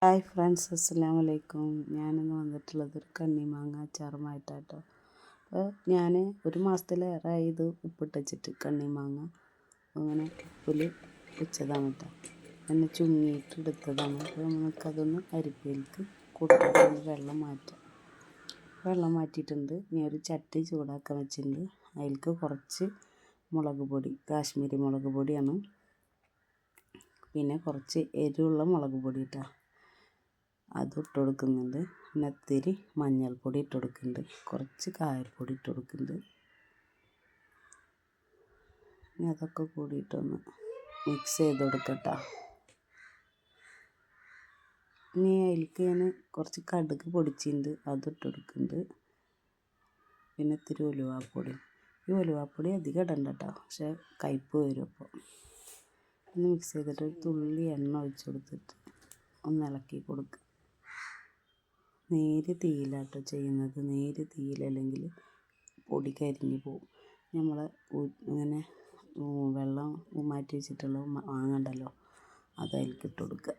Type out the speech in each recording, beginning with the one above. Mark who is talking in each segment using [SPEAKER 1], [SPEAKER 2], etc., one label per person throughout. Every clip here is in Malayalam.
[SPEAKER 1] ഹായ് ഫ്രണ്ട്സ്, അസ്സലാമു അലൈക്കും. ഞാനിന്ന് വന്നിട്ടുള്ളത് ഒരു കണ്ണിമാങ്ങ അച്ചാറുമായിട്ടാട്ടോ. അപ്പോൾ ഞാൻ ഒരു മാസത്തിലേറെയായി ഇത് ഉപ്പിട്ട് വെച്ചിട്ട് കണ്ണിമാങ്ങ അങ്ങനെ ഉപ്പിൽ വെച്ചതാണ് കേട്ടോ. എന്നെ ചുങ്ങിയിട്ട് എടുത്തതാണ്. അപ്പോൾ നമുക്കതൊന്ന് അരിപ്പയിലേക്ക് കൊടുത്തിട്ട് വെള്ളം മാറ്റിയിട്ടുണ്ട്. ഇനി ഒരു ചട്ടി ചൂടാക്കാൻ വെച്ചിട്ടുണ്ട്. അതിലേക്ക് കുറച്ച് മുളക് പൊടി, കാശ്മീരി മുളക് പൊടിയാണ്, പിന്നെ കുറച്ച് എരിവുള്ള മുളക് പൊടി കേട്ടോ, അത് ഇട്ട് കൊടുക്കുന്നുണ്ട്. പിന്നെ ഇത്തിരി മഞ്ഞൾപ്പൊടി ഇട്ട് കൊടുക്കുന്നുണ്ട്, കുറച്ച് കായപ്പൊടി ഇട്ട് കൊടുക്കുന്നുണ്ട്. ഇനി അതൊക്കെ കൂടിയിട്ടൊന്ന് മിക്സ് ചെയ്ത് കൊടുക്കട്ടോ. ഇനി അതിലേക്ക് ഞാൻ കുറച്ച് കടുക് പൊടിച്ചിട്ടുണ്ട്, അതിട്ട് കൊടുക്കുന്നുണ്ട്. പിന്നെ ഇത്തിരി ഉലുവാപ്പൊടി. ഈ ഉലുവാപ്പൊടി അധികം ഇടണ്ട കേട്ടോ, പക്ഷേ കയ്പ്പ് വരും. അപ്പോൾ ഒന്ന് മിക്സ് ചെയ്തിട്ട് ഒരു തുള്ളി എണ്ണ ഒഴിച്ച് കൊടുത്തിട്ട് ഒന്ന് ഇളക്കി കൊടുക്കുക. നേരെ തീയിലാട്ടോ ചെയ്യുന്നത്. നേരെ തീയിലല്ലെങ്കിൽ പൊടി കരിഞ്ഞ് പോവും. നമ്മൾ ഇങ്ങനെ വെള്ളം മാറ്റി വെച്ചിട്ടുള്ള മാങ്ങ ഉണ്ടല്ലോ, അത് അതിലേക്ക് ഇട്ട് കൊടുക്കുക.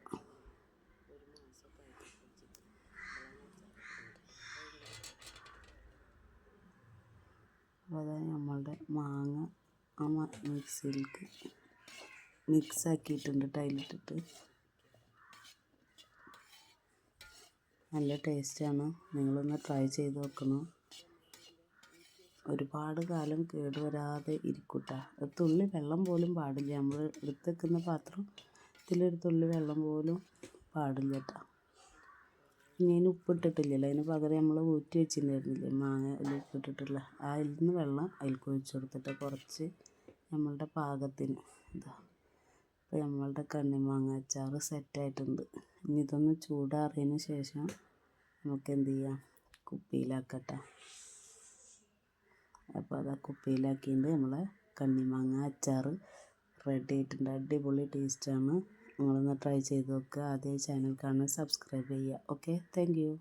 [SPEAKER 1] അപ്പോൾ അതായത് നമ്മളുടെ മാങ്ങ ആ മിക്സിയിലേക്ക് മിക്സ് ആക്കിയിട്ടുണ്ട്. അതിലിട്ടിട്ട് നല്ല ടേസ്റ്റാണ്. നിങ്ങളൊന്ന് ട്രൈ ചെയ്ത് നോക്കണം. ഒരുപാട് കാലം കേടുവരാതെ ഇരിക്കൂട്ടാ. ഒരു തുള്ളി വെള്ളം പോലും പാടില്ല. നമ്മൾ എടുത്ത് വെക്കുന്ന പാത്രത്തിലൊരു തുള്ളി വെള്ളം പോലും പാടില്ല കേട്ടോ. ഇനി അതിന് ഉപ്പിട്ടിട്ടില്ലല്ലോ, അതിന് പകരം നമ്മൾ ഊറ്റി വെച്ചിട്ടുണ്ടായിരുന്നില്ലേ മാങ്ങ, അതിൽ ഉപ്പിട്ടിട്ടില്ല. അതിൽ നിന്ന് വെള്ളം അതിലേക്ക് ഒഴിച്ച് കൊടുത്തിട്ട് കുറച്ച് നമ്മളുടെ പാകത്തിന് ഇതാ. അപ്പോൾ നമ്മളുടെ കണ്ണിമാങ്ങ അച്ചാർ സെറ്റായിട്ടുണ്ട്. ഇനി ഇതൊന്ന് ചൂടാറിയതിന് ശേഷം നമുക്ക് എന്ത് ചെയ്യാം, കുപ്പിയിലാക്കട്ടെ. അപ്പോൾ അത് കുപ്പിയിലാക്കിയിട്ട് നമ്മളെ കണ്ണിമാങ്ങ അച്ചാർ റെഡി ആയിട്ടുണ്ട്. അടിപൊളി ടേസ്റ്റാണ്. നിങ്ങളൊന്ന് ട്രൈ ചെയ്ത് നോക്കുക. ആദ്യം ചാനൽ കാണാൻ സബ്സ്ക്രൈബ് ചെയ്യുക. Okay, thank you.